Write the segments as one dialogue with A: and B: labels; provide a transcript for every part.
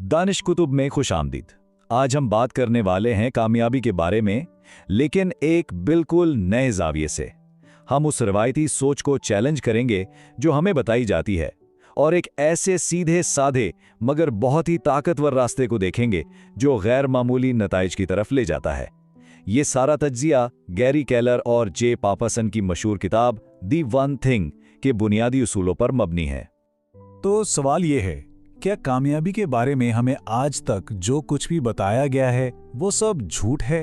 A: दानिश कुतुब में खुशामदीद। आज हम बात करने वाले हैं कामयाबी के बारे में, लेकिन एक बिल्कुल नए ज़ाविये से। हम उस रवायती सोच को चैलेंज करेंगे जो हमें बताई जाती है, और एक ऐसे सीधे साधे मगर बहुत ही ताकतवर रास्ते को देखेंगे जो गैर मामूली नताइज की तरफ ले जाता है। ये सारा तज्जिया गैरी केलर और जे पापासन की मशहूर किताब दी वन थिंग के बुनियादी उसूलों पर मबनी है।
B: तो सवाल ये है, क्या कामयाबी के बारे में हमें आज तक जो कुछ भी बताया गया है वो सब झूठ है?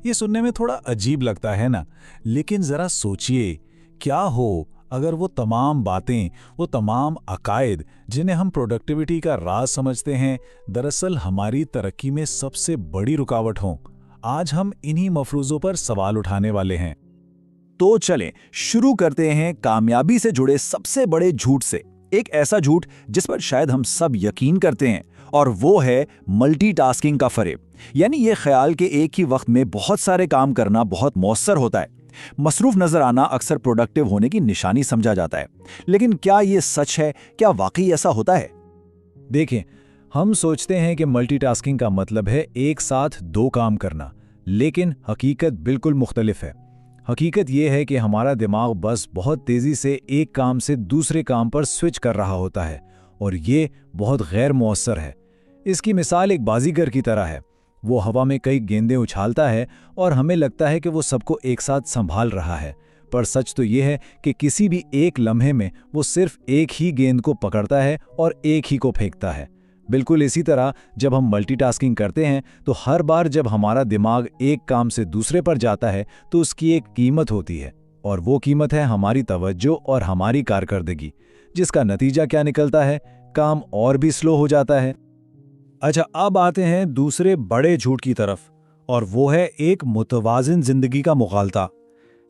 B: ये सुनने में थोड़ा अजीब लगता है ना, लेकिन जरा सोचिए, क्या हो अगर वो तमाम बातें, वो तमाम अकायद जिन्हें हम प्रोडक्टिविटी का राज समझते हैं, दरअसल हमारी तरक्की में सबसे बड़ी रुकावट हों। आज हम इन्हीं मफरूज़ों पर सवाल उठाने वाले हैं।
C: तो चलें शुरू करते हैं कामयाबी से जुड़े सबसे बड़े झूठ से। एक ऐसा झूठ जिस पर शायद हम सब यकीन करते हैं, और वो है मल्टीटास्किंग का फरेब। यानी ये ख्याल कि एक ही वक्त में बहुत सारे काम करना बहुत मौसर होता है। मसरूफ नजर आना अक्सर प्रोडक्टिव होने की निशानी समझा जाता है, लेकिन क्या ये सच है? क्या वाकई ऐसा होता है?
B: देखें, हम सोचते हैं कि मल्टीटास्किंग का मतलब है एक साथ दो काम करना, लेकिन हकीकत बिल्कुल मुख्तलिफ है। हकीकत यह है कि हमारा दिमाग बस बहुत तेज़ी से एक काम से दूसरे काम पर स्विच कर रहा होता है, और ये बहुत गैर मौसर है। इसकी मिसाल एक बाजीगर की तरह है। वो हवा में कई गेंदें उछालता है और हमें लगता है कि वो सबको एक साथ संभाल रहा है, पर सच तो ये है कि किसी भी एक लम्हे में वो सिर्फ एक ही गेंद को पकड़ता है और एक ही को फेंकता है। बिल्कुल इसी तरह जब हम मल्टीटास्किंग करते हैं तो हर बार जब हमारा दिमाग एक काम से दूसरे पर जाता है तो उसकी एक कीमत होती है, और वो कीमत है हमारी तवज्जो और हमारी कारकर्दगी, जिसका नतीजा क्या निकलता है? काम और भी स्लो हो जाता है। अच्छा, अब आते हैं दूसरे बड़े झूठ की तरफ, और वो है एक मुतवाज़िन जिंदगी का मुगालता।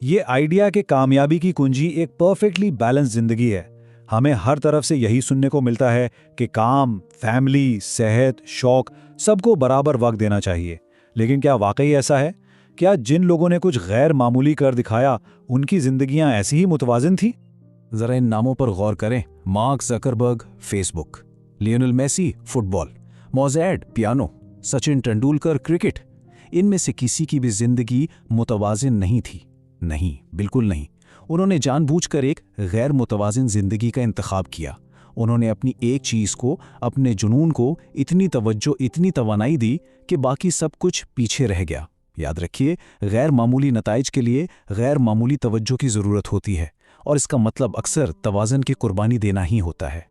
B: ये आइडिया कि कामयाबी की कुंजी एक परफेक्टली बैलेंस जिंदगी है। हमें हर तरफ से यही सुनने को मिलता है कि काम, फैमिली, सेहत, शौक सबको बराबर वक्त देना चाहिए। लेकिन क्या वाकई ऐसा है? क्या जिन लोगों ने कुछ गैर मामूली कर दिखाया उनकी जिंदगियां ऐसी ही मुतवाज़िन थी? जरा इन नामों पर गौर करें। Mark Zuckerberg Facebook, Lionel Messi football, Mozart piano, Sachin Tendulkar cricket. इनमें से किसी की भी जिंदगी मुतवाज़िन नहीं थी। नहीं, बिल्कुल नहीं। उन्होंने जानबूझकर एक गैर मुतवाज़िन जिंदगी का इंतखाब किया। उन्होंने अपनी एक चीज़ को, अपने जुनून को इतनी तवज्जो, इतनी तवानाई दी कि बाकी सब कुछ पीछे रह गया। याद रखिए, गैर मामूली नताइज के लिए गैर मामूली तवज्जो की ज़रूरत होती है, और इसका मतलब अक्सर तवाज़ुन की कुर्बानी देना ही होता है।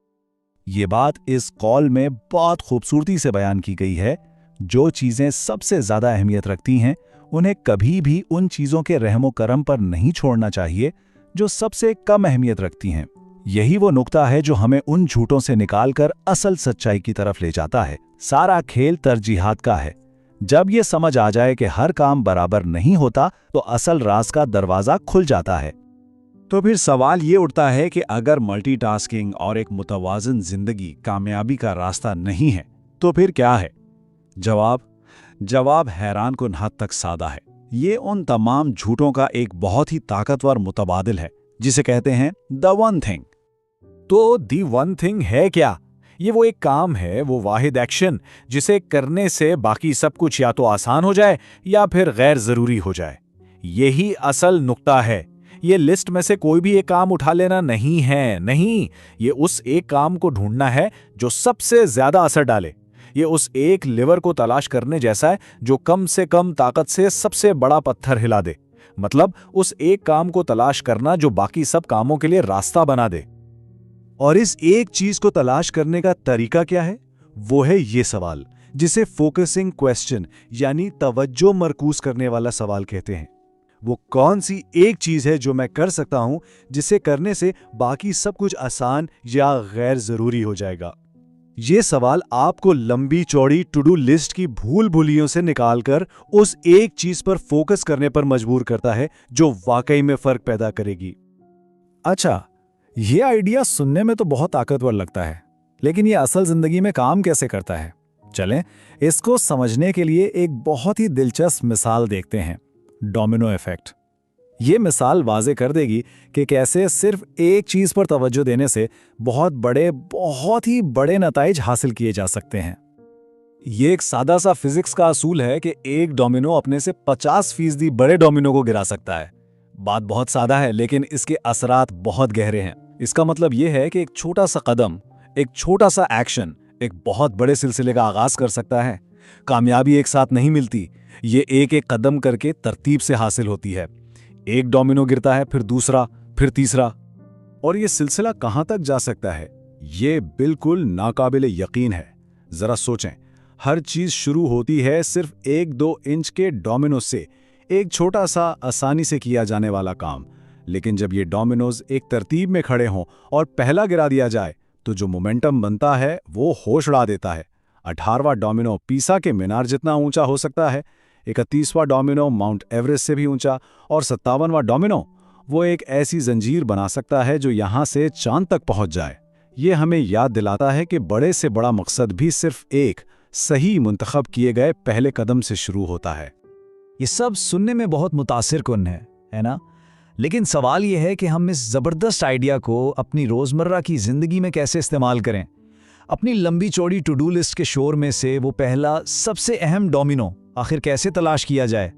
C: ये बात इस कॉल में बहुत खूबसूरती से बयान की गई है। जो चीज़ें सबसे ज़्यादा अहमियत रखती हैं, उन्हें कभी भी उन चीज़ों के रहमो करम पर नहीं छोड़ना चाहिए जो सबसे कम अहमियत रखती हैं। यही वो नुक्ता है जो हमें उन झूठों से निकालकर असल सच्चाई की तरफ ले जाता है। सारा खेल तरजीहात का है। जब ये समझ आ जाए कि हर काम बराबर नहीं होता, तो असल राज का दरवाज़ा खुल जाता है।
B: तो फिर सवाल ये उठता है कि अगर मल्टीटास्किंग और एक मुतवाज़िन जिंदगी कामयाबी का रास्ता नहीं है, तो फिर क्या है? जवाब हैरान कुन हद तक सादा है। ये उन तमाम झूठों का एक बहुत ही ताकतवर मुतबादिल है, जिसे कहते हैं द वन थिंग। तो दी वन थिंग है क्या? ये वो एक काम है, वो वाहिद एक्शन जिसे करने से बाकी सब कुछ या तो आसान हो जाए या फिर गैर जरूरी हो जाए। यही असल नुक्ता है। ये लिस्ट में से कोई भी एक काम उठा लेना नहीं है। नहीं, ये उस एक काम को ढूंढना है जो सबसे ज्यादा असर डाले। ये उस एक लिवर को तलाश करने जैसा है जो कम से कम ताकत से सबसे बड़ा पत्थर हिला दे। मतलब उस एक काम को तलाश करना जो बाकी सब कामों के लिए रास्ता बना दे। और इस एक चीज को तलाश करने का तरीका क्या है? वो है ये सवाल, जिसे फोकसिंग क्वेश्चन यानी तवज्जो मरकूज करने वाला सवाल कहते हैं। वो कौन सी एक चीज है जो मैं कर सकता हूं जिसे करने से बाकी सब कुछ आसान या गैर जरूरी हो जाएगा? ये सवाल आपको लंबी चौड़ी टू डू लिस्ट की भूल भुलियों से निकालकर उस एक चीज पर फोकस करने पर मजबूर करता है जो वाकई में फर्क पैदा करेगी। अच्छा, ये आइडिया सुनने में तो बहुत ताकतवर लगता है, लेकिन ये असल जिंदगी में काम कैसे करता है? चलें, इसको समझने के लिए एक बहुत ही दिलचस्प मिसाल देखते हैं, डोमिनो इफेक्ट। ये मिसाल वाजे कर देगी कि कैसे सिर्फ एक चीज पर तवज्जो देने से बहुत ही बड़े नताइज हासिल किए जा सकते हैं। ये एक सादा सा फिजिक्स का असूल है कि एक डोमिनो अपने से 50% बड़े डोमिनो को गिरा सकता है। बात बहुत सादा है, लेकिन इसके असरात बहुत गहरे हैं। इसका मतलब ये है कि एक छोटा सा कदम, एक छोटा सा एक्शन एक बहुत बड़े सिलसिले का आगाज कर सकता है। कामयाबी एक साथ नहीं मिलती, ये एक एक कदम करके तरतीब से हासिल होती है। एक डोमिनो गिरता है, फिर दूसरा, फिर तीसरा, और ये सिलसिला कहां तक जा सकता है, ये बिल्कुल नाकाबिले यकीन है। जरा सोचें, हर चीज शुरू होती है सिर्फ 1-2 इंच के डोमिनो से, एक छोटा सा आसानी से किया जाने वाला काम। लेकिन जब ये डोमिनोज एक तरतीब में खड़े हों और पहला गिरा दिया जाए, तो जो मोमेंटम बनता है वो होश उड़ा देता है। 18वां डोमिनो पीसा के मीनार जितना ऊंचा हो सकता है, 31वां डोमिनो माउंट एवरेस्ट से भी ऊंचा, और 57वां डोमिनो वो एक ऐसी जंजीर बना सकता है जो यहां से चांद तक पहुंच जाए। ये हमें याद दिलाता है कि बड़े से बड़ा मकसद भी सिर्फ एक सही मुंतखब किए गए पहले कदम से शुरू होता है।
A: ये सब सुनने में बहुत मुतासिर कुन है ना? लेकिन सवाल ये है कि हम इस ज़बरदस्त आइडिया को अपनी रोज़मर्रा की ज़िंदगी में कैसे इस्तेमाल करें। अपनी लंबी चौड़ी टू डू लिस्ट के शोर में से वो पहला सबसे अहम डोमिनो आखिर कैसे तलाश किया जाए?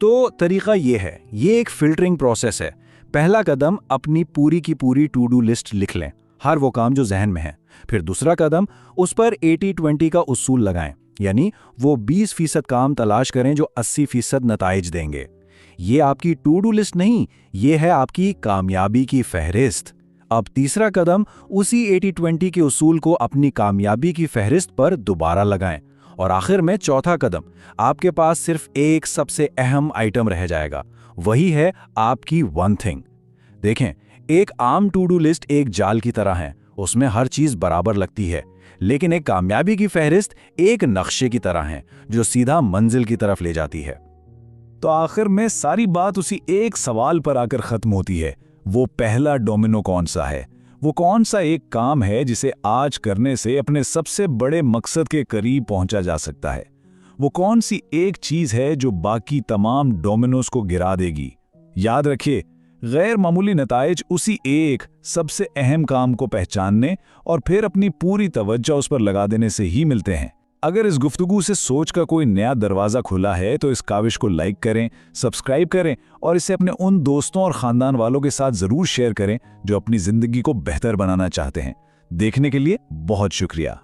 C: तो तरीका ये है, ये एक फिल्टरिंग प्रोसेस है। पहला कदम, अपनी पूरी की पूरी टू डू लिस्ट लिख लें, हर वो काम जो जहन में है। फिर दूसरा कदम, उस पर 80-20 का उसूल लगाएं, यानी वो 20% काम तलाश करें जो 80% नताइज देंगे। ये आपकी टू डू लिस्ट नहीं, ये है आपकी कामयाबी की फहरिस्त। अब तीसरा कदम, उसी 80-20 के उसूल को अपनी कामयाबी की फहरिस्त पर दोबारा लगाएं। और आखिर में चौथा कदम, आपके पास सिर्फ एक सबसे अहम आइटम रह जाएगा, वही है आपकी वन थिंग। देखें, एक आम टू डू लिस्ट एक जाल की तरह है, उसमें हर चीज बराबर लगती है। लेकिन एक कामयाबी की फहरिस्त एक नक्शे की तरह है जो सीधा मंजिल की तरफ ले जाती है।
B: तो आखिर में सारी बात उसी एक सवाल पर आकर खत्म होती है, वो पहला डोमिनो कौन सा है? वो कौन सा एक काम है जिसे आज करने से अपने सबसे बड़े मकसद के करीब पहुंचा जा सकता है? वो कौन सी एक चीज है जो बाकी तमाम डोमिनोज को गिरा देगी? याद रखिए, गैर मामूली नताइज उसी एक सबसे अहम काम को पहचानने और फिर अपनी पूरी तवज्जो उस पर लगा देने से ही मिलते हैं। अगर इस गुफ्तगू से सोच का कोई नया दरवाज़ा खुला है तो इस काविश को लाइक करें, सब्सक्राइब करें और इसे अपने उन दोस्तों और ख़ानदान वालों के साथ ज़रूर शेयर करें जो अपनी ज़िंदगी को बेहतर बनाना चाहते हैं। देखने के लिए बहुत शुक्रिया।